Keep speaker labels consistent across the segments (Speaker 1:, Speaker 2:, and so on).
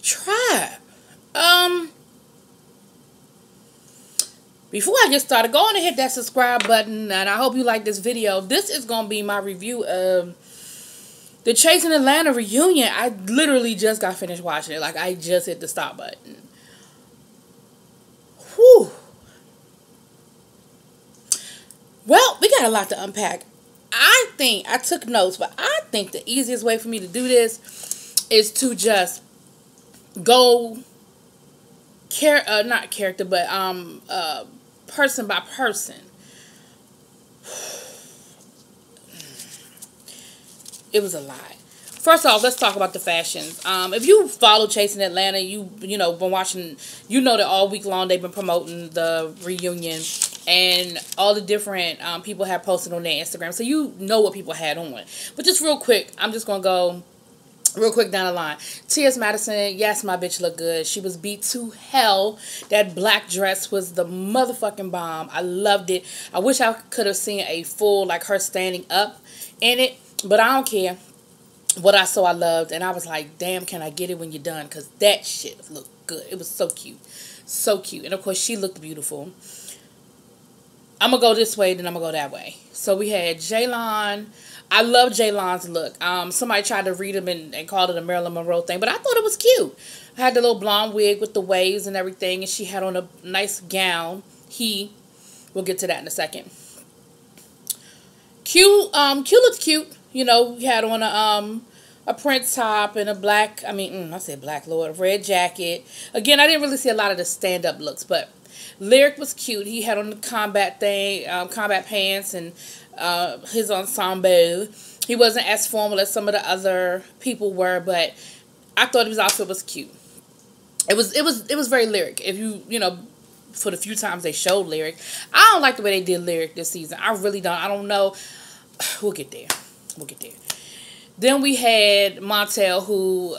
Speaker 1: Try. Before I get started, go on and hit that subscribe button, and I hope you like this video. This is going to be my review of the Chasing Atlanta reunion. I literally just got finished watching it. Like, I just hit the stop button. Whew. Well, we got a lot to unpack. I took notes, but I think the easiest way for me to do this is to just go not character, but person by person. It was a lot. First off, let's talk about the fashions. If you follow Chasing Atlanta, you know, been watching, you know that all week long they've been promoting the reunion, and all the different people have posted on their Instagram, so you know what people had on. But just real quick, I'm just gonna go real quick down the line. T.S. Madison, yes, my bitch looked good. She was beat to hell. That black dress was the motherfucking bomb. I loved it. I wish I could have seen a full, like, her standing up in it, but I don't care. What I saw, I loved, and I was like, damn, can I get it when you're done? Because that shit looked good. It was so cute. So cute. And, of course, she looked beautiful. I'm going to go this way, then I'm going to go that way. So, we had Jaylon. I love Jaylon's look. Somebody tried to read him and called it a Marilyn Monroe thing, but I thought it was cute. I had the little blonde wig with the waves and everything, and she had on a nice gown. We'll get to that in a second. Q looked cute. You know, he had on a print top and a black, I said black, Lord, a red jacket. Again, I didn't really see a lot of the stand-up looks, but Lyric was cute. He had on the combat thing, combat pants and his ensemble. He wasn't as formal as some of the other people were, but I thought his outfit was cute. It was very Lyric. If you know, for the few times they showed Lyric, I don't like the way they did Lyric this season. I really don't. I don't know. We'll get there. We'll get there. Then we had Montel, who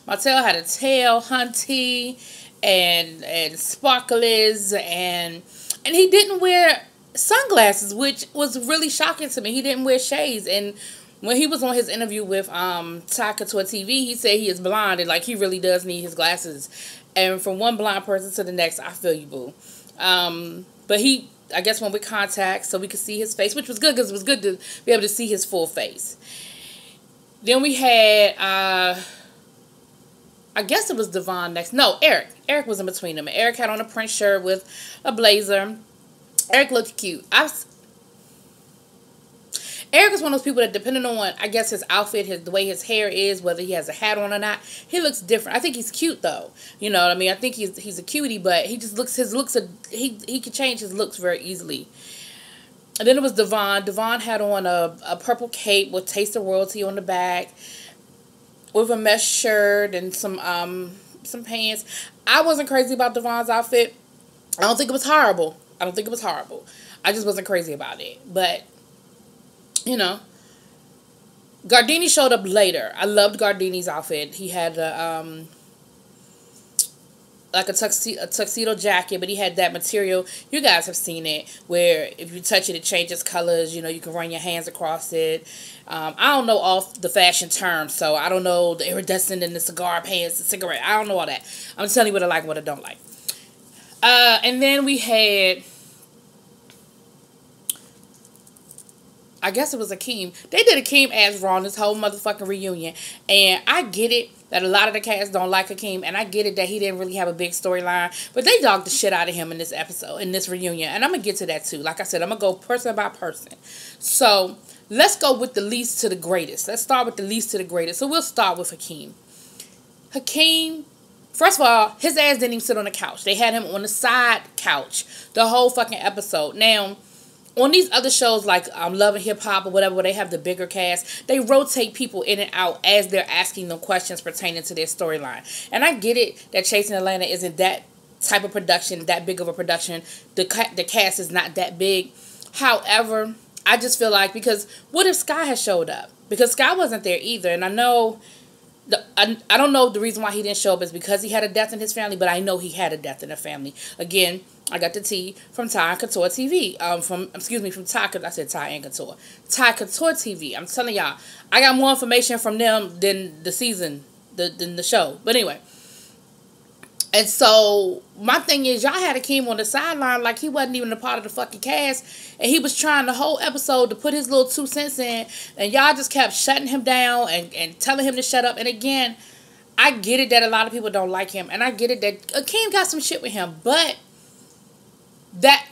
Speaker 1: Montel had a tail, hunty, and sparklers, and he didn't wear sunglasses, which was really shocking to me. He didn't wear shades, and when he was on his interview with Ty Couture TV, he said he is blind, and like he really does need his glasses. And from one blind person to the next, I feel you, boo. But he, I guess, went with contacts so we could see his face, which was good because it was good to be able to see his full face. Then we had, I guess it was Devon next. No, Eric. Eric was in between them. Eric had on a print shirt with a blazer. Eric looked cute. Eric is one of those people that, depending on, I guess, his outfit, the way his hair is, whether he has a hat on or not, he looks different. I think he's cute, though. You know what I mean? I think he's a cutie, but he just looks, he can change his looks very easily. And then it was Devon. Devon had on a purple cape with Taste of Royalty on the back, with a mesh shirt and some pants. I wasn't crazy about Devon's outfit. I don't think it was horrible. I just wasn't crazy about it. But, you know, Gardini showed up later. I loved Gardini's outfit. He had like a tuxedo jacket, but he had that material. You guys have seen it, where if you touch it, it changes colors. You know, you can run your hands across it. I don't know all the fashion terms, so I don't know the iridescent and the cigar pants, the cigarette. I don't know all that. I'm telling you what I like and what I don't like. And then we had, I guess it was Akeem. They did Akeem as Raw this whole motherfucking reunion. And I get it that a lot of the cast don't like Akeem. And I get it that he didn't really have a big storyline. But they dogged the shit out of him in this episode, in this reunion. And I'm going to get to that too. Like I said, I'm going to go person by person. So, let's go with the least to the greatest. Let's start with the least to the greatest. So, we'll start with Akeem. Hakeem, first of all, his ass didn't even sit on the couch. They had him on the side couch the whole fucking episode. Now, on these other shows like Love and Hip Hop or whatever, where they have the bigger cast, they rotate people in and out as they're asking them questions pertaining to their storyline. And I get it that Chasing Atlanta isn't that type of production, that big of a production. The cast is not that big. However, I just feel like, because what if Sky had showed up? Because Sky wasn't there either, and I know I don't know the reason why he didn't show up is because he had a death in his family, but I know he had a death in the family. Again, I got the tea from Ty Couture TV. From Ty, I said Ty and Couture. Ty Couture TV. I'm telling y'all, I got more information from them than the season the show. But anyway, and so my thing is, y'all had Akeem on the sideline like he wasn't even a part of the fucking cast, and he was trying the whole episode to put his little 2 cents in, and y'all just kept shutting him down and telling him to shut up. And again, I get it that a lot of people don't like him, and I get it that Akeem got some shit with him, but that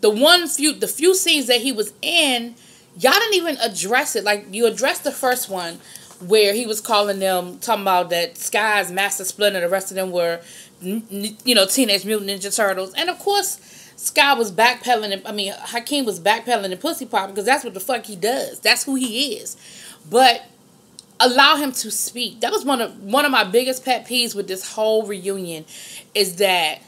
Speaker 1: the few scenes that he was in, y'all didn't even address it. Like, you addressed the first one where he was calling them, talking about that Sky's Master Splinter, the rest of them were, Teenage Mutant Ninja Turtles. And of course, Sky was backpedaling. Hakeem was backpedaling and pussy popping because that's what the fuck he does. That's who he is. But allow him to speak. That was one of my biggest pet peeves with this whole reunion, is that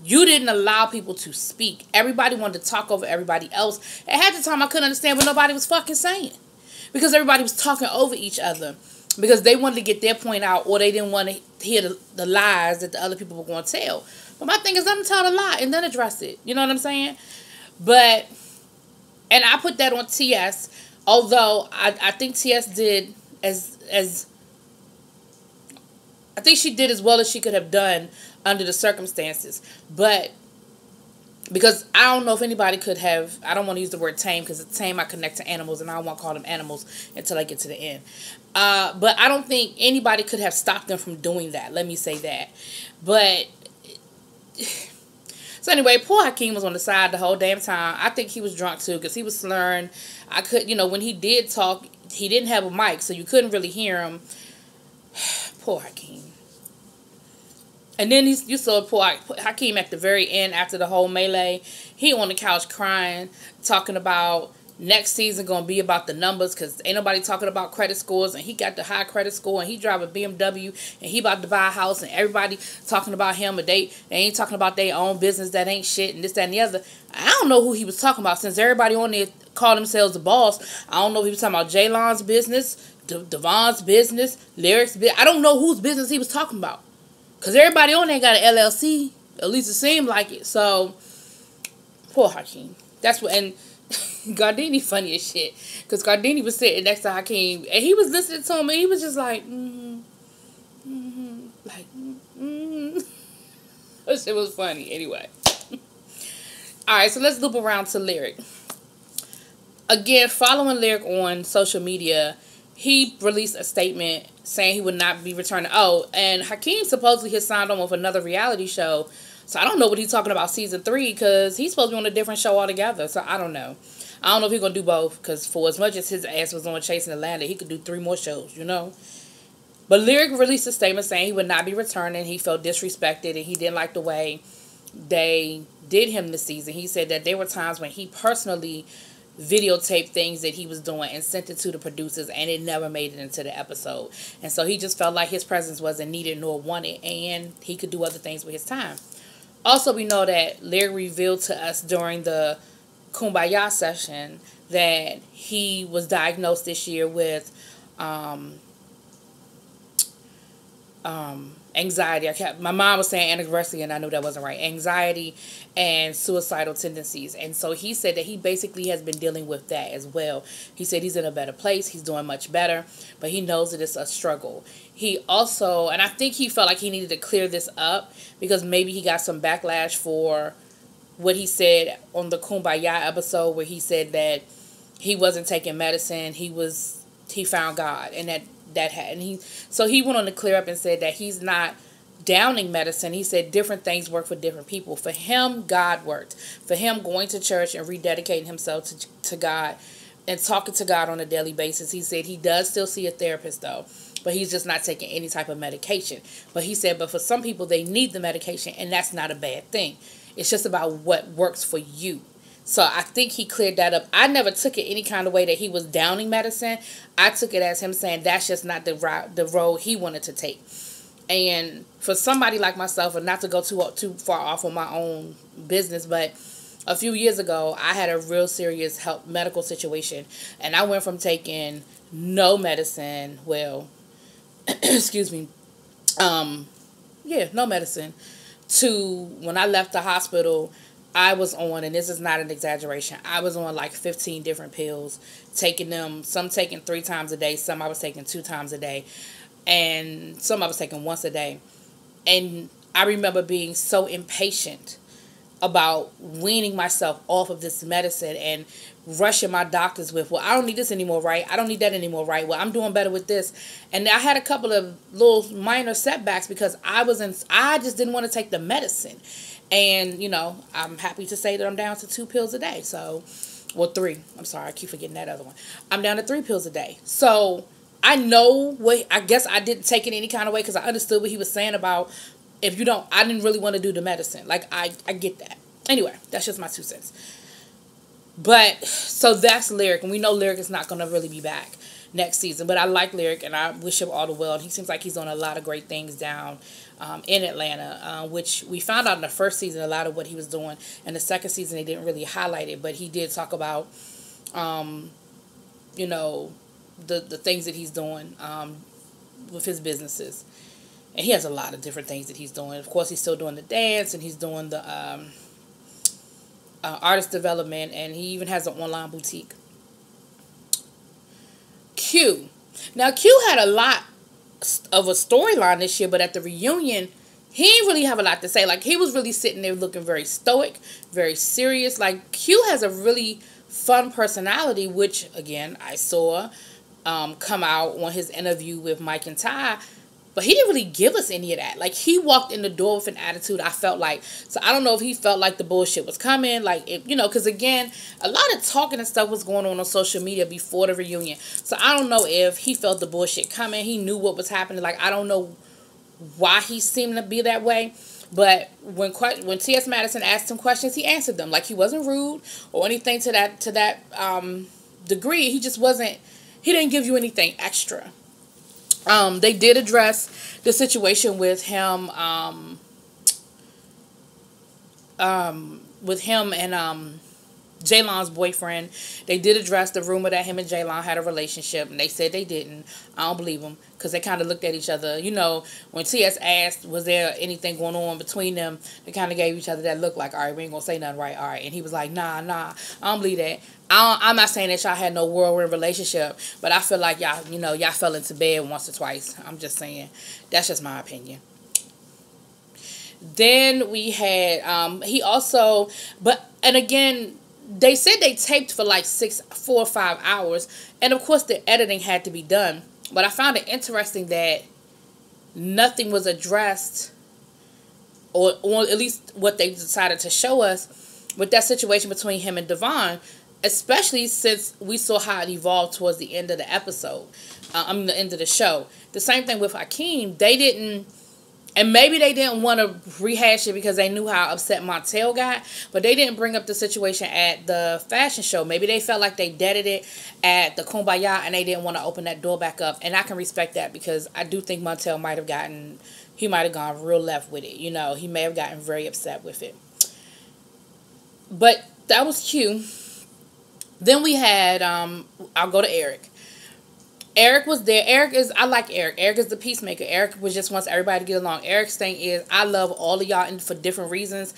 Speaker 1: you didn't allow people to speak. Everybody wanted to talk over everybody else. At half the time, I couldn't understand what nobody was fucking saying, because everybody was talking over each other because they wanted to get their point out, or they didn't want to hear the lies that the other people were going to tell. But my thing is, let them tell the lie and then address it. You know what I'm saying? And I put that on TS, although I think TS did I think she did as well as she could have done under the circumstances. But because I don't know if anybody could have, I don't want to use the word tame, because tame I connect to animals, and I don't want to call them animals until I get to the end. But I don't think anybody could have stopped them from doing that. Let me say that. But so anyway, poor Hakeem was on the side the whole damn time. I think he was drunk too, because he was slurring. I could, when he did talk, he didn't have a mic, so you couldn't really hear him. Poor Hakeem. And then you saw poor Hakeem at the very end, after the whole melee. He on the couch crying, talking about next season going to be about the numbers, because ain't nobody talking about credit scores, and he got the high credit score, and he drive a BMW, and he about to buy a house, and everybody talking about him, but they ain't talking about their own business that ain't shit, and this, that, and the other. I don't know who he was talking about, since everybody on there call themselves the boss. I don't know if he was talking about Jaylon's business, Devon's business, Lyric's business. I don't know whose business he was talking about, because everybody on there got an LLC. At least it seemed like it. So, poor Hakeem. That's what, and Gardini funny as shit, because Gardini was sitting next to Hakeem, and he was listening to him, and he was just like, That shit was funny. Anyway. Alright, so let's loop around to Lyric. Again, following Lyric on social media, he released a statement saying he would not be returning. Oh, and Hakeem supposedly has signed on with another reality show. So I don't know what he's talking about season 3, because he's supposed to be on a different show altogether. So I don't know. I don't know if he's going to do both, because for as much as his ass was on Chasing Atlanta, he could do 3 more shows, But Lyric released a statement saying he would not be returning. He felt disrespected, and he didn't like the way they did him this season. He said that there were times when he personally videotaped things that he was doing and sent it to the producers, and it never made it into the episode. And so he just felt like his presence wasn't needed nor wanted, and he could do other things with his time. Also, we know that Lyric revealed to us during the Kumbaya session that he was diagnosed this year with anxiety. My mom was saying anorexia, and I knew that wasn't right. Anxiety and suicidal tendencies. And so he said that he basically has been dealing with that as well. He said he's in a better place. He's doing much better, but he knows that it's a struggle. He also, and I think he felt like he needed to clear this up, because maybe he got some backlash for what he said on the Kumbaya episode, where he said that he wasn't taking medicine. He found God, and so he went on to clear up and said that he's not downing medicine. He said different things work for different people. For him, God worked. For him, going to church and rededicating himself to God and talking to God on a daily basis. He said he does still see a therapist, though, but he's just not taking any type of medication. But he said, but for some people, they need the medication, and that's not a bad thing. It's just about what works for you. So I think he cleared that up. I never took it any kind of way that he was downing medicine. I took it as him saying that's just not the road he wanted to take. And for somebody like myself, and not to go too far off on my own business, but a few years ago, I had a real serious medical situation, and I went from taking no medicine, excuse me, no medicine, to when I left the hospital, I was on, and this is not an exaggeration, I was on like 15 different pills, taking them, some taking 3 times a day, some I was taking 2 times a day, and some I was taking once a day. And I remember being so impatient about weaning myself off of this medicine and rushing my doctors with, well, I don't need this anymore, right? I don't need that anymore, right? Well, I'm doing better with this. And I had a couple of little minor setbacks because I just didn't want to take the medicine. And, I'm happy to say that I'm down to 2 pills a day. So, well, 3. I'm sorry, I keep forgetting that other one. I'm down to 3 pills a day. So, I know I guess I didn't take it any kind of way because I understood what he was saying about if you don't, I didn't really want to do the medicine. Like, I get that. Anyway, that's just my 2 cents. But, so that's Lyric. And we know Lyric is not going to really be back next season. But I like Lyric, and I wish him all the well. And he seems like he's doing a lot of great things down in Atlanta, which we found out in the first season, a lot of what he was doing. In the second season, they didn't really highlight it. But he did talk about, the things that he's doing with his businesses. And he has a lot of different things that he's doing. Of course, he's still doing the dance, and he's doing the artist development, and he even has an online boutique. Q. Now, Q had a lot of a storyline this year, but at the reunion, he didn't really have a lot to say. Like, he was really sitting there looking very stoic, very serious. Like, Q has a really fun personality, which, again, I saw come out on his interview with Mike and Ty. But he didn't really give us any of that. Like, he walked in the door with an attitude, I felt like. So, I don't know if he felt like the bullshit was coming. Like, because, again, a lot of talking and stuff was going on social media before the reunion. So, I don't know if he felt the bullshit coming. He knew what was happening. Like, I don't know why he seemed to be that way. But when T.S. Madison asked him questions, he answered them. Like, he wasn't rude or anything to that degree. He just wasn't, he didn't give you anything extra. They did address the situation with him, and Jaylon's boyfriend. They did address the rumor that him and Jaylon had a relationship, and they said they didn't. I don't believe them, because they kind of looked at each other. When T.S. asked, was there anything going on between them, they kind of gave each other that look like, all right, we ain't going to say nothing, right? All right. And he was like, nah, I don't believe that. I'm not saying that y'all had no whirlwind relationship, but I feel like y'all fell into bed once or twice. I'm just saying. That's just my opinion. Then we had, and again, they said they taped for like 4 or 5 hours. And of course the editing had to be done. But I found it interesting that nothing was addressed, or at least what they decided to show us with that situation between him and Devon. Especially since we saw how it evolved towards the end of the episode. The end of the show. The same thing with Hakeem. They didn't, and maybe they didn't want to rehash it because they knew how upset Montel got, but they didn't bring up the situation at the fashion show. Maybe they felt like they deaded it at the Kumbaya and they didn't want to open that door back up. And I can respect that, because I do think Montel might have gone real left with it. He may have gotten very upset with it. But that was Q. Then we had, I'll go to Eric. Eric was there. I like Eric. Eric is the peacemaker. Eric just wants everybody to get along. Eric's thing is, I love all of y'all for different reasons.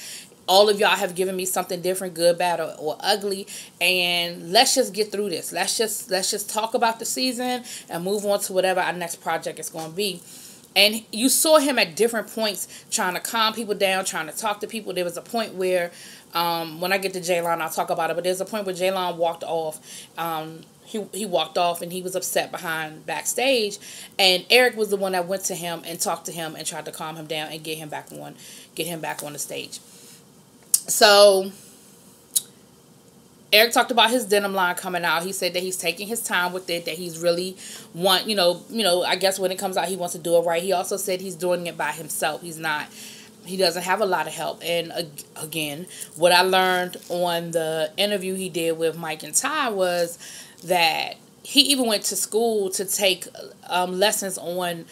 Speaker 1: All of y'all have given me something different, good, bad, or ugly. And let's just get through this. Let's just talk about the season and move on to whatever our next project is going to be. And you saw him at different points trying to calm people down, trying to talk to people. There was a point where, when I get to Jaylon, I'll talk about it, but there's a point where Jaylon walked off. He walked off and he was upset backstage. And Eric was the one that went to him and talked to him and tried to calm him down and get him back on the stage. So Eric talked about his denim line coming out. He said that he's taking his time with it, that he's really I guess when it comes out, he wants to do it right. He also said he's doing it by himself. He doesn't have a lot of help. And again, what I learned on the interview he did with Mike and Ty was that he even went to school to take lessons on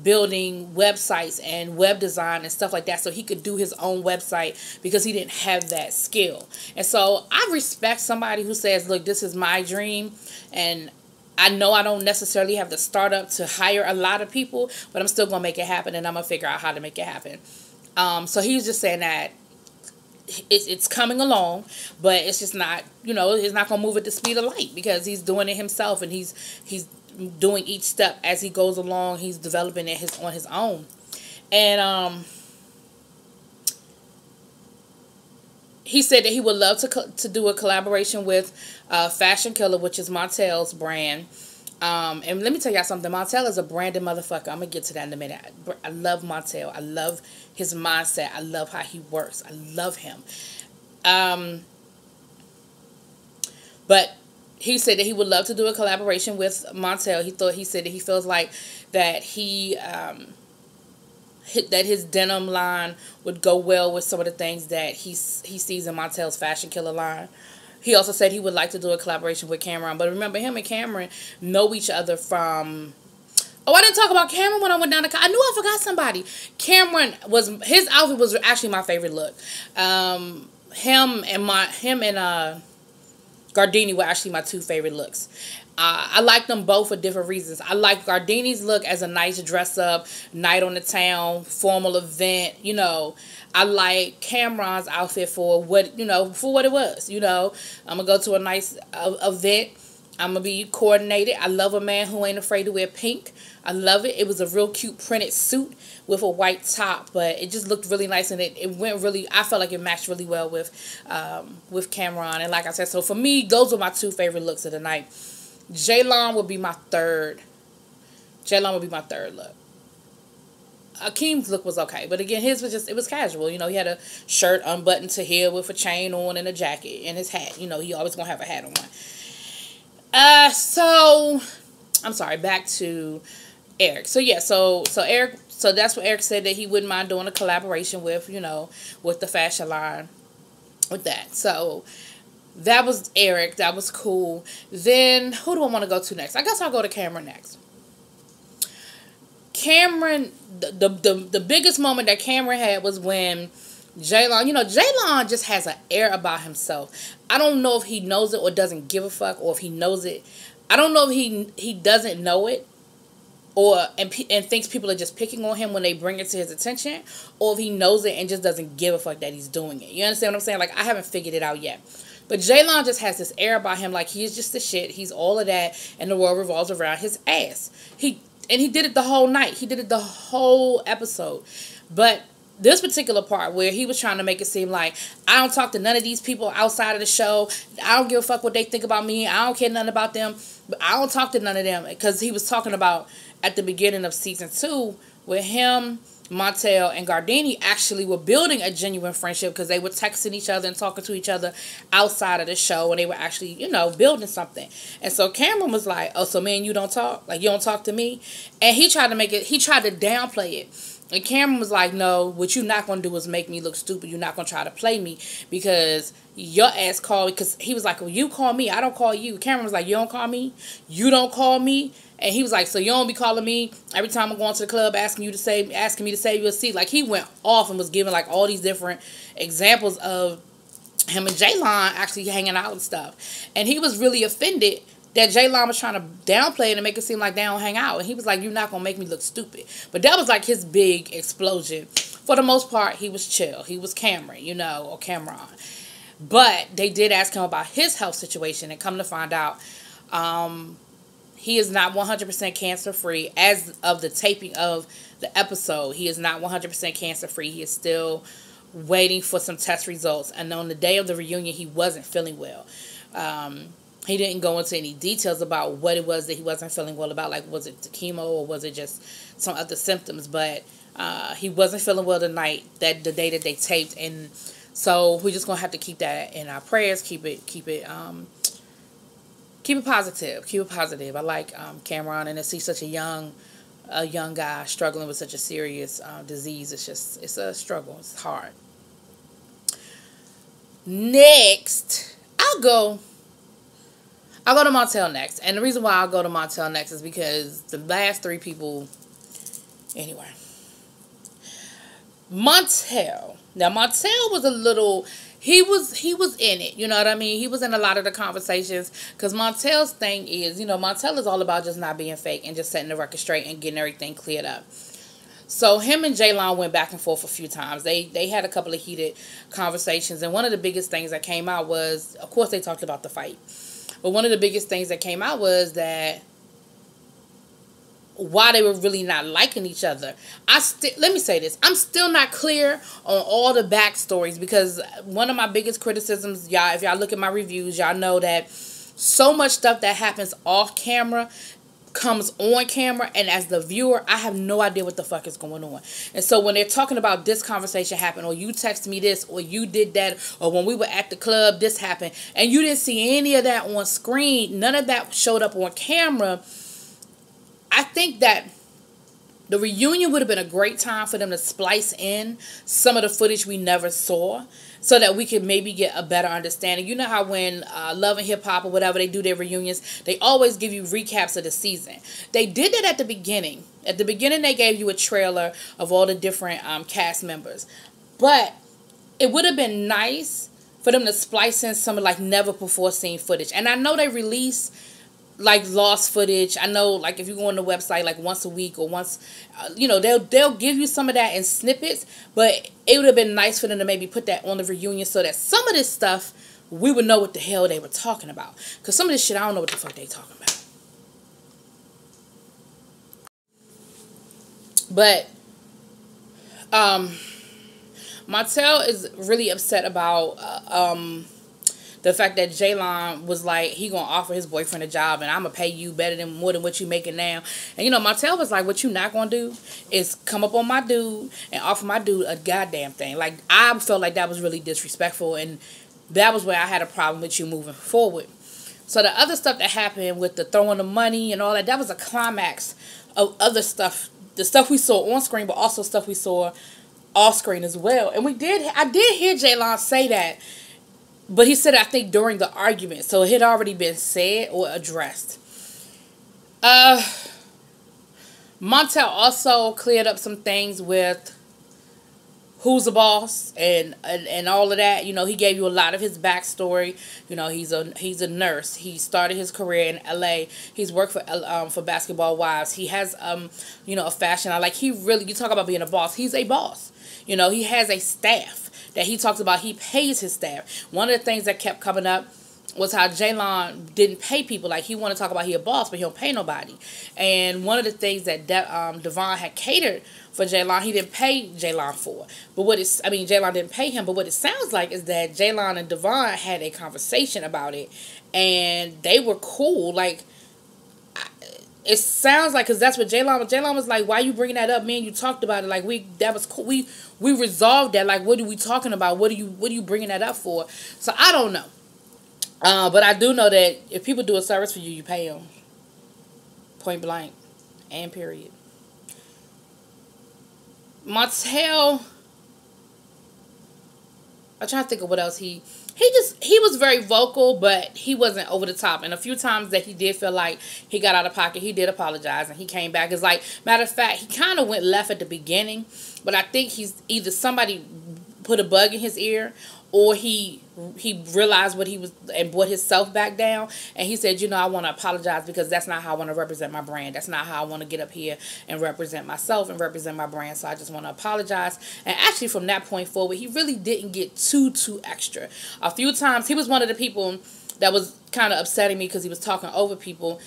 Speaker 1: building websites and web design and stuff like that, so he could do his own website, because he didn't have that skill. And so I respect somebody who says, look, this is my dream, and I know I don't necessarily have the startup to hire a lot of people, but I'm still going to make it happen, and I'm going to figure out how to make it happen. So he was just saying that it's coming along, but it's just not, it's not gonna move at the speed of light because he's doing it himself, and he's doing each step as he goes along. He's developing it on his own, and he said that he would love to do a collaboration with Fashion Killa, which is Montel's brand. And let me tell y'all something. Montel is a branded motherfucker. I'm going to get to that in a minute. I love Montel. I love his mindset. I love how he works. I love him. But he said that he would love to do a collaboration with Montel. He said that he feels like that that his denim line would go well with some of the things that he sees in Montel's Fashion Killa line. He also said he would like to do a collaboration with Cam'ron. But remember, him and Cam'ron know each other from... Oh, I didn't talk about Cam'ron when I went down to... I knew I forgot somebody. Cam'ron his outfit was actually my favorite look. Him and Gardini were actually my two favorite looks. I like them both for different reasons. I like Gardini's look as a nice dress up, night on the town, formal event, I like Cam'ron's outfit for what it was, I'm going to go to a nice event. I'm going to be coordinated. I love a man who ain't afraid to wear pink. I love it. It was a real cute printed suit with a white top, but it just looked really nice, and it went really, I felt like it matched really well with Cam'ron. And like I said, so for me, those were my two favorite looks of the night. Jaylon would be my third. Jaylon would be my third look. Akeem's look was okay, but again, his was just, it was casual. He had a shirt unbuttoned to here with a chain on and a jacket and his hat. He always gonna have a hat on. So I'm sorry, back to Eric. So yeah, so Eric, so that's what Eric said, that he wouldn't mind doing a collaboration with, with the fashion line, with that. So that was Eric. That was cool. Then who do I want to go to next? I guess I'll go to Cam'ron next. Cam'ron, the biggest moment that Cam'ron had was when Jaylon, Jaylon just has an air about himself. I don't know if he knows it or doesn't give a fuck, or if he knows it. I don't know if he doesn't know it, and thinks people are just picking on him when they bring it to his attention, or if he knows it and just doesn't give a fuck that he's doing it. You understand what I'm saying? Like, I haven't figured it out yet. But Jaylon just has this air about him, like he's just the shit. He's all of that, and the world revolves around his ass. And he did it the whole night. He did it the whole episode. But this particular part where he was trying to make it seem like, I don't talk to none of these people outside of the show. I don't give a fuck what they think about me. I don't care nothing about them. But I don't talk to none of them. Because he was talking about at the beginning of season 2 with him, Montel, and Gardini actually were building a genuine friendship, because they were texting each other and talking to each other outside of the show, and they were actually, building something. And so Cam'ron was like, oh, so me and you don't talk? Like, you don't talk to me? And he tried to downplay it. And Cam'ron was like, no, what you're not going to do is make me look stupid. You're not going to try to play me, because your ass called me. Because he was like, well, you call me, I don't call you. Cam'ron was like, you don't call me? You don't call me? And he was like, so you don't be calling me every time I'm going to the club asking me to save you a seat. Like, he went off and was giving like all these different examples of him and Jaylon actually hanging out and stuff. And he was really offended that Jaylon was trying to downplay it and make it seem like they don't hang out. And he was like, you're not going to make me look stupid. But that was like his big explosion. For the most part, he was chill. He was Cam'ron, or Cam'ron. But they did ask him about his health situation, and come to find out, he is not 100% cancer-free. As of the taping of the episode, he is not 100% cancer-free. He is still waiting for some test results. And on the day of the reunion, he wasn't feeling well. He didn't go into any details about what it was that he wasn't feeling well about. Like, was it the chemo or was it just some other symptoms? But he wasn't feeling well the day that they taped. And so we're just going to have to keep that in our prayers. Keep it positive. Keep it positive. I like Cam'ron, and to see such a young guy struggling with such a serious disease, it's a struggle. It's hard. Next, I'll go to Montel next. And the reason why I'll go to Montel next is because the last 3 people, anyway. Montel. Now, Montel was a little... He was in it, you know what I mean? He was in a lot of the conversations, because Montel's thing is, Montel is all about just not being fake and just setting the record straight and getting everything cleared up. So him and Jaylon went back and forth a few times. They had a couple of heated conversations, and one of the biggest things that came out was, of course, they talked about the fight. But one of the biggest things that came out was that why they were really not liking each other. Let me say this. I'm still not clear on all the backstories, because one of my biggest criticisms, y'all, if y'all look at my reviews, y'all know that so much stuff that happens off camera comes on camera, and as the viewer, I have no idea what the fuck is going on. And so when they're talking about this conversation happened, or you texted me this, or you did that, or when we were at the club this happened, and you didn't see any of that on screen, none of that showed up on camera, I think that the reunion would have been a great time for them to splice in some of the footage we never saw, so that we could maybe get a better understanding. You know how when Love and Hip Hop or whatever, they do their reunions, they always give you recaps of the season. They did that at the beginning. At the beginning, they gave you a trailer of all the different cast members. But it would have been nice for them to splice in some like never before seen footage. And I know they release like lost footage. I know, like, if you go on the website like once a week or once, they'll give you some of that in snippets, but it would have been nice for them to maybe put that on the reunion, so that some of this stuff we would know what the hell they were talking about, because some of this shit I don't know what the fuck they talking about. But Montel is really upset about the fact that Jaylon was like, he gonna offer his boyfriend a job, and I'm gonna pay you more than what you making now. And Montel was like, what you not gonna do is come up on my dude and offer my dude a goddamn thing. Like, I felt like that was really disrespectful, and that was where I had a problem with you moving forward. So the other stuff that happened with the throwing the money and all that, that was a climax of other stuff. The stuff we saw on screen, but also stuff we saw off screen as well. And I did hear Jaylon say that, but he said, I think, during the argument. So it had already been said or addressed. Montel also cleared up some things with who's the boss and all of that. He gave you a lot of his backstory. He's a nurse. He started his career in LA. He's worked for Basketball Wives. He has a fashion line. Like, you talk about being a boss. He's a boss. He has a staff that he talks about. He pays his staff. One of the things that kept coming up was how Jaylon didn't pay people. Like, he wanted to talk about he a boss, but he don't pay nobody. And one of the things that Devon had catered for Jaylon, he didn't pay Jaylon for. But Jaylon didn't pay him. But what it sounds like is that Jaylon and Devon had a conversation about it, and they were cool. Like, it sounds like, because that's what Jaylon was like, why you bringing that up? Man, you talked about it. Like, that was cool. We resolved that. Like, what are we talking about? What are you bringing that up for? So I don't know. But I do know that if people do a service for you, you pay them. Point blank. And period. Montel, I'm trying to think of what else he was very vocal, but he wasn't over the top. And a few times that he did feel like he got out of pocket, he did apologize, and he came back. It's like, matter of fact, he kind of went left at the beginning, but I think he's either somebody put a bug in his ear, or he realized what he was and brought himself back down, and he said, I want to apologize, because that's not how I want to represent my brand. That's not how I want to get up here and represent myself and represent my brand. So I just want to apologize. And actually, from that point forward, he really didn't get too extra. A few times, he was one of the people that was kind of upsetting me, because he was talking over people,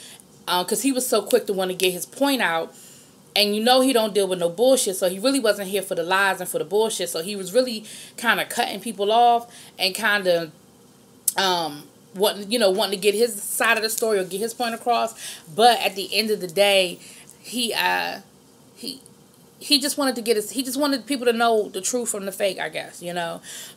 Speaker 1: because he was so quick to want to get his point out. And he don't deal with no bullshit, so he really wasn't here for the lies and for the bullshit. So he was really kind of cutting people off and kind of wanting to get his side of the story or get his point across. But at the end of the day, he just wanted to he just wanted people to know the truth from the fake, I guess,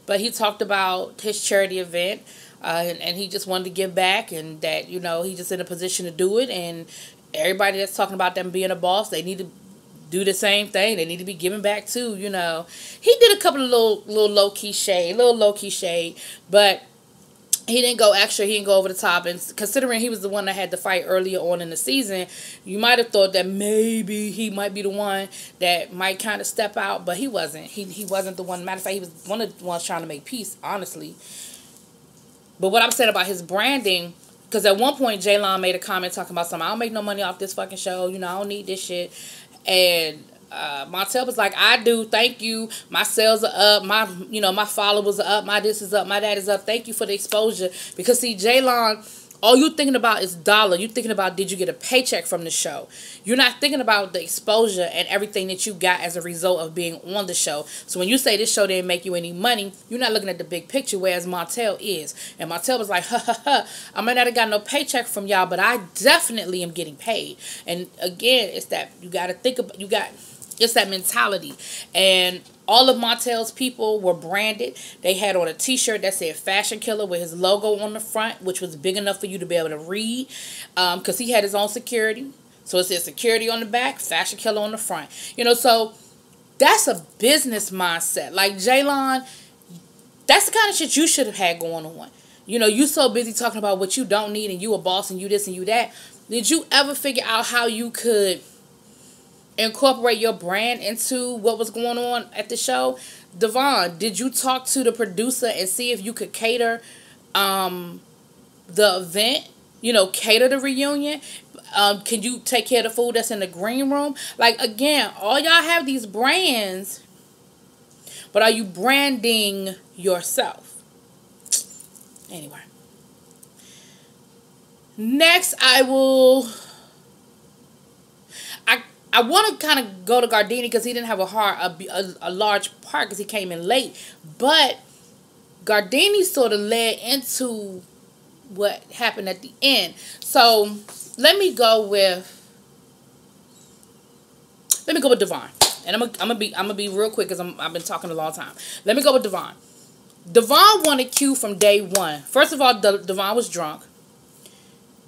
Speaker 1: But he talked about his charity event, and he just wanted to give back, and that, he's just in a position to do it. And everybody that's talking about them being a boss, they need to do the same thing. They need to be giving back too, He did a couple of little low-key shade, but he didn't go extra. He didn't go over the top. And considering he was the one that had the fight earlier on in the season, you might have thought that maybe he might be the one that might kind of step out, but he wasn't. He wasn't the one. Matter of fact, he was one of the ones trying to make peace, honestly. But what I'm saying about his branding, because at one point, Jaylon made a comment talking about something, I don't make no money off this fucking show. I don't need this shit. And Montel was like, I do, thank you. My sales are up. My followers are up. My this is up. My that is up. Thank you for the exposure. Because see, Jaylon, all you thinking about is dollar. You thinking about, did you get a paycheck from the show? You're not thinking about the exposure and everything that you got as a result of being on the show. So when you say this show didn't make you any money, you're not looking at the big picture, whereas Montel is. And Montel was like, ha ha ha, I might not have got no paycheck from y'all, but I definitely am getting paid. And again, it's that you got to think about, it's that mentality. And all of Montel's people were branded. They had on a t-shirt that said Fashion Killer with his logo on the front, which was big enough for you to be able to read, because he had his own security. So it says security on the back, Fashion Killer on the front. So that's a business mindset. Like, Jaylon, that's the kind of shit you should have had going on. You so busy talking about what you don't need and you a boss and you this and you that. Did you ever figure out how you could incorporate your brand into what was going on at the show? Devon, did you talk to the producer and see if you could cater the event? Cater the reunion? Can you take care of the food that's in the green room? Like, again, all y'all have these brands, but are you branding yourself? Anyway. Next, I want to kind of go to Gardini because he didn't have a large part because he came in late. But Gardini sort of led into what happened at the end. So let me go with Devon. And I'm gonna be real quick because I've been talking a long time. Let me go with Devon. Devon wanted Q from day one. First of all, Devon was drunk.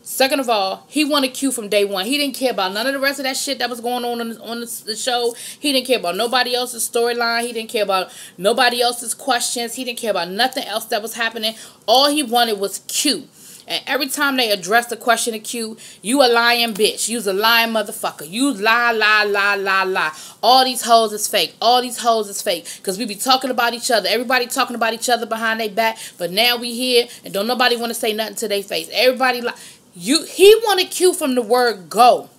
Speaker 1: Second of all, he wanted Q from day one. He didn't care about none of the rest of that shit that was going on the show. He didn't care about nobody else's storyline. He didn't care about nobody else's questions. He didn't care about nothing else that was happening. All he wanted was Q. And every time they addressed the question of Q, you a lying bitch. You's a lying motherfucker. You lie. All these hoes is fake. All these hoes is fake. Because we be talking about each other. Everybody talking about each other behind their back. But now we here and don't nobody want to say nothing to their face. Everybody he wanted Q from the word go.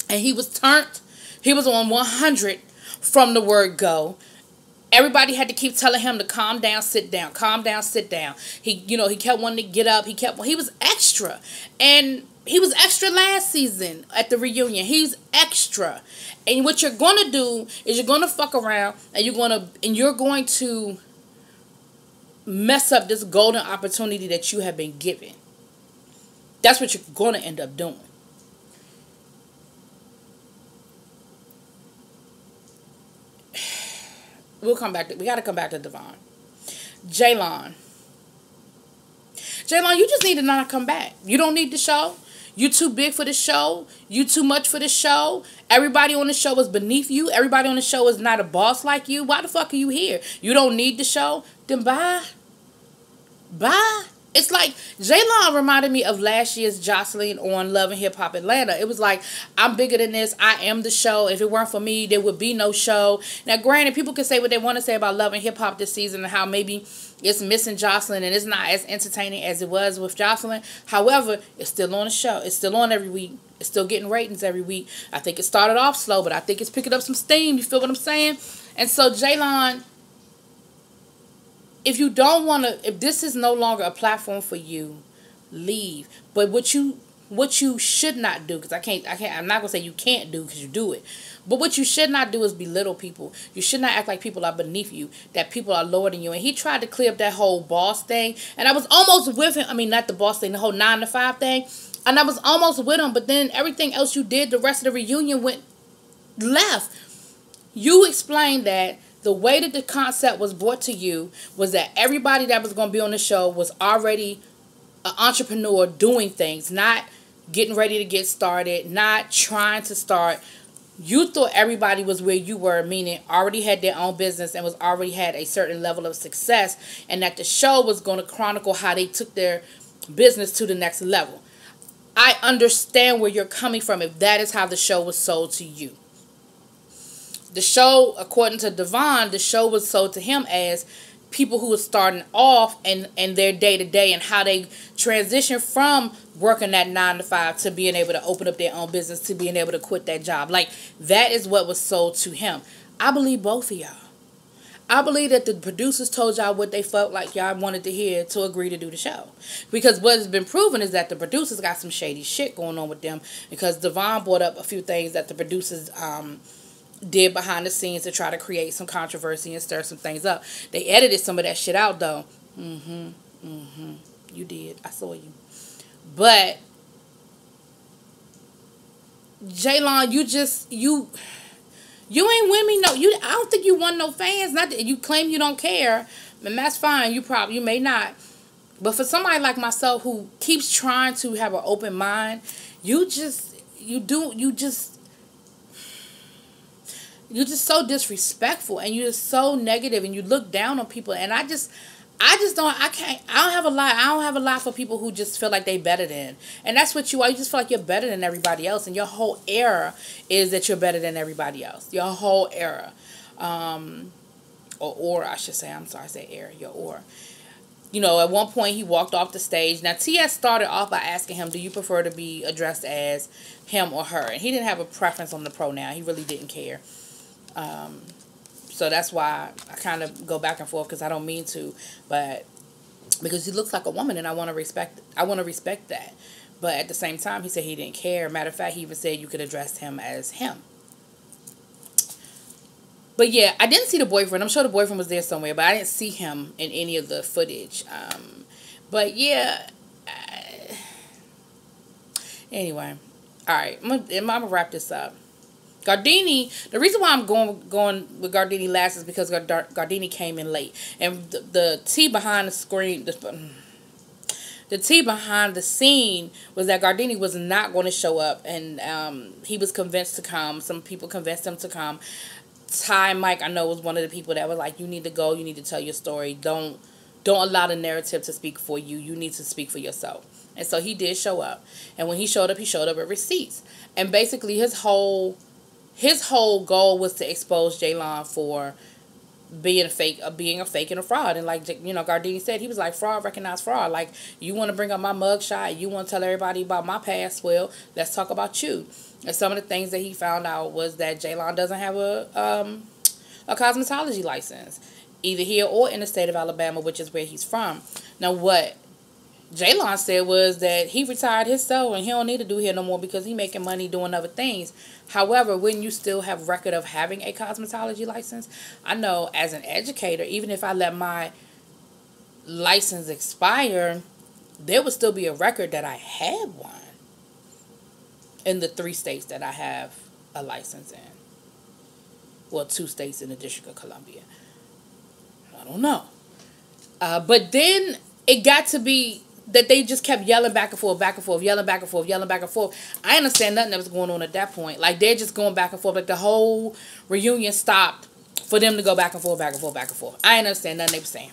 Speaker 1: And he was turned. He was on 100 from the word go. Everybody had to keep telling him to calm down, sit down, calm down, sit down. He kept wanting to get up. He was extra. And he was extra last season at the reunion. He's extra. And what you're going to do is you're going to fuck around and you're going to mess up this golden opportunity that you have been given. That's what you're going to end up doing. We got to come back to Devon. Jaylon, you just need to not come back. You don't need the show. You too big for the show. You too much for the show. Everybody on the show is beneath you. Everybody on the show is not a boss like you. Why the fuck are you here? You don't need the show? Then bye. Bye. It's like, Jaylon reminded me of last year's Jocelyn on Love and Hip Hop Atlanta. It was like, I'm bigger than this. I am the show. If it weren't for me, there would be no show. Now, granted, people can say what they want to say about Love and Hip Hop this season and how maybe it's missing Jocelyn and it's not as entertaining as it was with Jocelyn. However, it's still on the show. It's still on every week. It's still getting ratings every week. I think it started off slow, but I think it's picking up some steam. You feel what I'm saying? And so, Jaylon, if you don't want to, if this is no longer a platform for you, leave. But what you should not do, because I'm not going to say you can't do because you do it. But what you should not do is belittle people. You should not act like people are beneath you, that people are lower than you. And he tried to clear up that whole boss thing. And I was almost with him. I mean, not the boss thing, the whole 9 to 5 thing. And I was almost with him. But then everything else you did, the rest of the reunion went left. You explained that the way that the concept was brought to you was that everybody that was going to be on the show was already an entrepreneur doing things, not getting ready to get started, not trying to start. You thought everybody was where you were, meaning already had their own business and was already had a certain level of success, and that the show was going to chronicle how they took their business to the next level. I understand where you're coming from if that is how the show was sold to you. The show, according to Devon, the show was sold to him as people who are starting off and their day to day and how they transition from working that 9 to 5 to being able to open up their own business, to being able to quit that job. Like, that is what was sold to him. I believe both of y'all. I believe that the producers told y'all what they felt like y'all wanted to hear to agree to do the show. Because what has been proven is that the producers got some shady shit going on with them. Because Devon brought up a few things that the producers did behind the scenes to try to create some controversy and stir some things up. They edited some of that shit out, though. You did. I saw you. But Jaylon, you ain't win me no. I don't think you won no fans. Not that you claim you don't care, and that's fine. You may not, but for somebody like myself who keeps trying to have an open mind, you're just so disrespectful, and you're so negative, and you look down on people. And I don't have a lot for people who just feel like they better than. And that's what you are. You just feel like you're better than everybody else. And your whole era is that you're better than everybody else. Your whole era. Or I should say, I'm sorry, I say era, your aura. You know, at one point he walked off the stage. Now, T.S. started off by asking him, do you prefer to be addressed as him or her? And he didn't have a preference on the pronoun. He really didn't care. So that's why I kind of go back and forth, because I don't mean to, but because he looks like a woman, and I want to respect that. But at the same time, he said he didn't care. Matter of fact, he even said you could address him as him. But yeah, I didn't see the boyfriend. I'm sure the boyfriend was there somewhere, but I didn't see him in any of the footage. But yeah. Anyway, all right, I'm gonna wrap this up. Gardini, the reason why I'm going with Gardini last is because Gardini came in late. And the tea behind the screen, the tea behind the scene was that Gardini was not going to show up. And he was convinced to come. Some people convinced him to come. Ty Mike, I know, was one of the people that was like, you need to go. You need to tell your story. Don't allow the narrative to speak for you. You need to speak for yourself. And so he did show up. And when he showed up with receipts. And basically his whole goal was to expose Jaylon for being a fake and a fraud. And like, you know, Gardini said, he was like, fraud, recognize fraud. Like, you want to bring up my mugshot, you want to tell everybody about my past, well, let's talk about you. And some of the things that he found out was that Jaylon doesn't have a cosmetology license, either here or in the state of Alabama, which is where he's from. Now, what Jaylon said was that he retired himself and he don't need to do here no more because he making money doing other things. However, wouldn't you still have record of having a cosmetology license? I know as an educator, even if I let my license expire, there would still be a record that I had one in the 3 states that I have a license in. Well, 2 states in the District of Columbia. I don't know. But then it got to be that they just kept yelling back and forth, yelling back and forth, yelling back and forth. I understand nothing that was going on at that point. Like, they're just going back and forth. Like, the whole reunion stopped for them to go back and forth, back and forth, back and forth. I didn't understand nothing they were saying.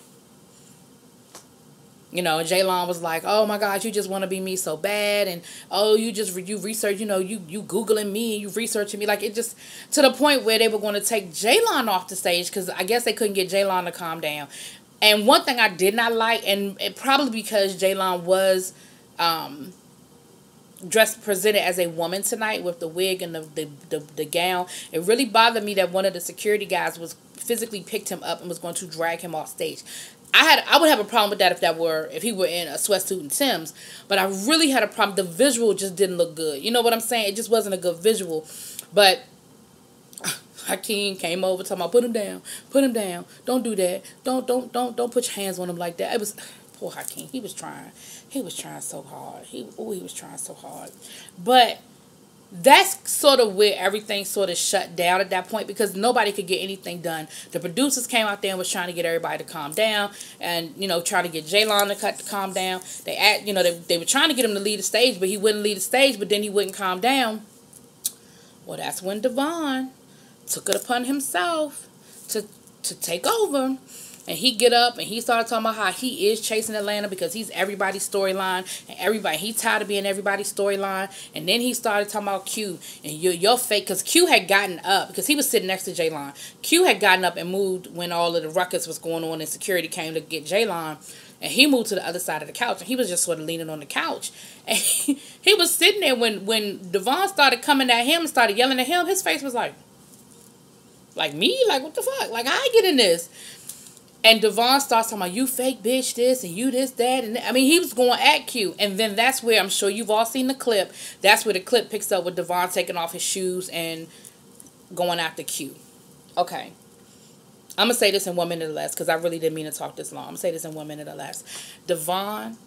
Speaker 1: You know, Jaylon was like, oh my God, you just want to be me so bad. And, oh, you research, you know, you Googling me and you researching me. Like, it just, to the point where they were going to take Jaylon off the stage because I guess they couldn't get Jaylon to calm down. And one thing I did not like, and it probably because Jaylon was presented as a woman tonight with the wig and the gown, it really bothered me that one of the security guys was physically picked him up and was going to drag him off stage. I would have a problem with that if he were in a sweatsuit and Tim's, but I really had a problem. The visual just didn't look good. You know what I'm saying? It just wasn't a good visual. But Hakeem came over talking about put him down, don't do that, don't put your hands on him like that. It was poor Hakeem. He was trying so hard. He was trying so hard. But that's sort of where everything sort of shut down at that point because nobody could get anything done. The producers came out there and was trying to get everybody to calm down and, you know, trying to get Jaylon to calm down. They were trying to get him to leave the stage, but he wouldn't leave the stage, but then he wouldn't calm down. Well, that's when Devon took it upon himself to take over and he get up and he started talking about how he is chasing Atlanta because he's everybody's storyline, and he tired of being everybody's storyline. And then he started talking about Q, and you're fake, because Q had gotten up, because he was sitting next to Jaylon. Q had gotten up and moved when all of the ruckus was going on and security came to get Jaylon. And he moved to the other side of the couch, and he was just sort of leaning on the couch. And he was sitting there when Devon started coming at him and started yelling at him. His face was like me? Like, what the fuck? Like, I get in this. And Devon starts talking about, you fake bitch this, and you this, that, and that. I mean, he was going at Q. And then that's where, I'm sure you've all seen the clip, that's where the clip picks up with Devon taking off his shoes and going after Q. Okay. I'm going to say this in 1 minute or less, because I really didn't mean to talk this long. I'm going to say this in 1 minute or less. Devon,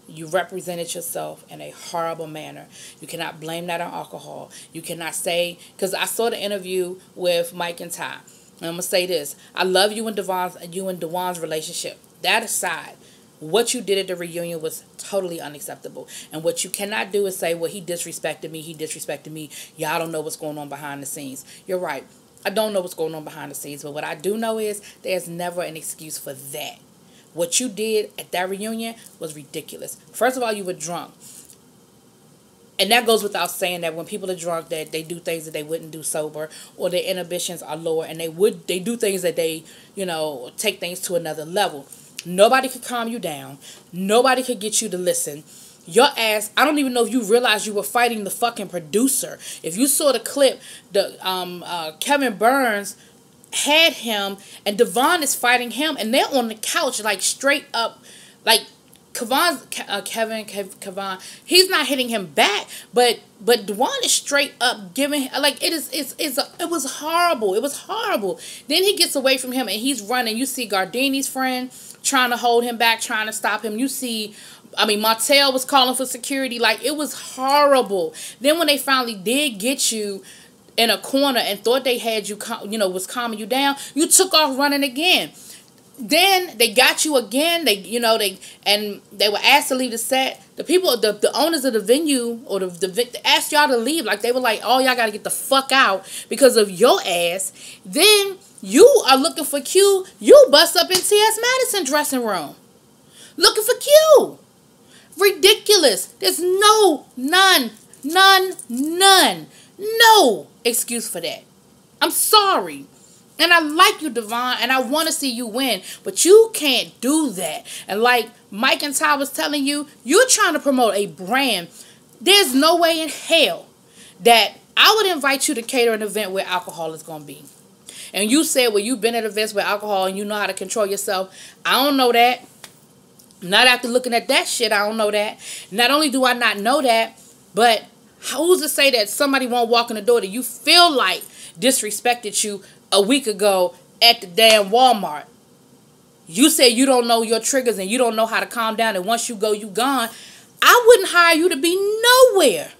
Speaker 1: you represented yourself in a horrible manner. You cannot blame that on alcohol. You cannot say, because I saw the interview with Mike and Ty. And I'm going to say this. I love you and Devon's relationship. That aside, what you did at the reunion was totally unacceptable. And what you cannot do is say, well, he disrespected me. Y'all don't know what's going on behind the scenes. You're right. I don't know what's going on behind the scenes, but what I do know is there's never an excuse for that. What you did at that reunion was ridiculous. First of all, you were drunk. And that goes without saying that when people are drunk, that they do things that they wouldn't do sober, or their inhibitions are lower, and they do things that they, take things to another level. Nobody could calm you down. Nobody could get you to listen. Your ass, I don't even know if you realized you were fighting the fucking producer. If you saw the clip, Kevin Burns had him, and Devon is fighting him, and they're on the couch, like, straight up, like, Kevin, he's not hitting him back, but Devon is straight up giving, like, it was horrible. It was horrible. Then he gets away from him, and he's running. You see Gardini's friend trying to hold him back, trying to stop him. You see, Martell was calling for security. Like, it was horrible. Then when they finally did get you in a corner and thought they had you, was calming you down, you took off running again. Then they got you again. They were asked to leave the set. The people, the owners of the venue, or the asked y'all to leave. Like, they were like, oh, y'all got to get the fuck out because of your ass. Then you are looking for Q. You bust up in T.S. Madison dressing room looking for Q. Ridiculous. There's none, no excuse for that. I'm sorry. And I like you, Devon, and I want to see you win, but you can't do that. And like Mike and Ty was telling you, you're trying to promote a brand. There's no way in hell that I would invite you to cater an event where alcohol is going to be. And you said, well, you've been at events with alcohol and you know how to control yourself. I don't know that. Not after looking at that shit, I don't know that. Not only do I not know that, but who's to say that somebody won't walk in the door that you feel like disrespected you a week ago at the damn Walmart? You say you don't know your triggers and you don't know how to calm down, and once you go, you gone. I wouldn't hire you to be nowhere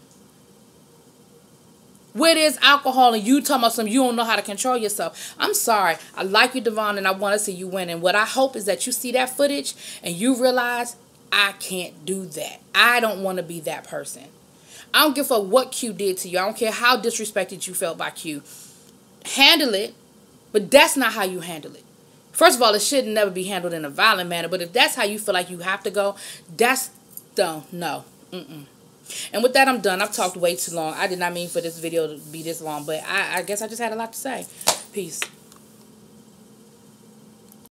Speaker 1: where there's alcohol and you talking about something you don't know how to control yourself. I'm sorry. I like you, Devon, and I want to see you win. And what I hope is that you see that footage and you realize I can't do that. I don't want to be that person. I don't give a fuck what Q did to you. I don't care how disrespected you felt by Q. Handle it, but that's not how you handle it. First of all, it should never be handled in a violent manner, but if that's how you feel like you have to go, that's no. And with that, I'm done. I've talked way too long. I did not mean for this video to be this long, but I guess I just had a lot to say. Peace.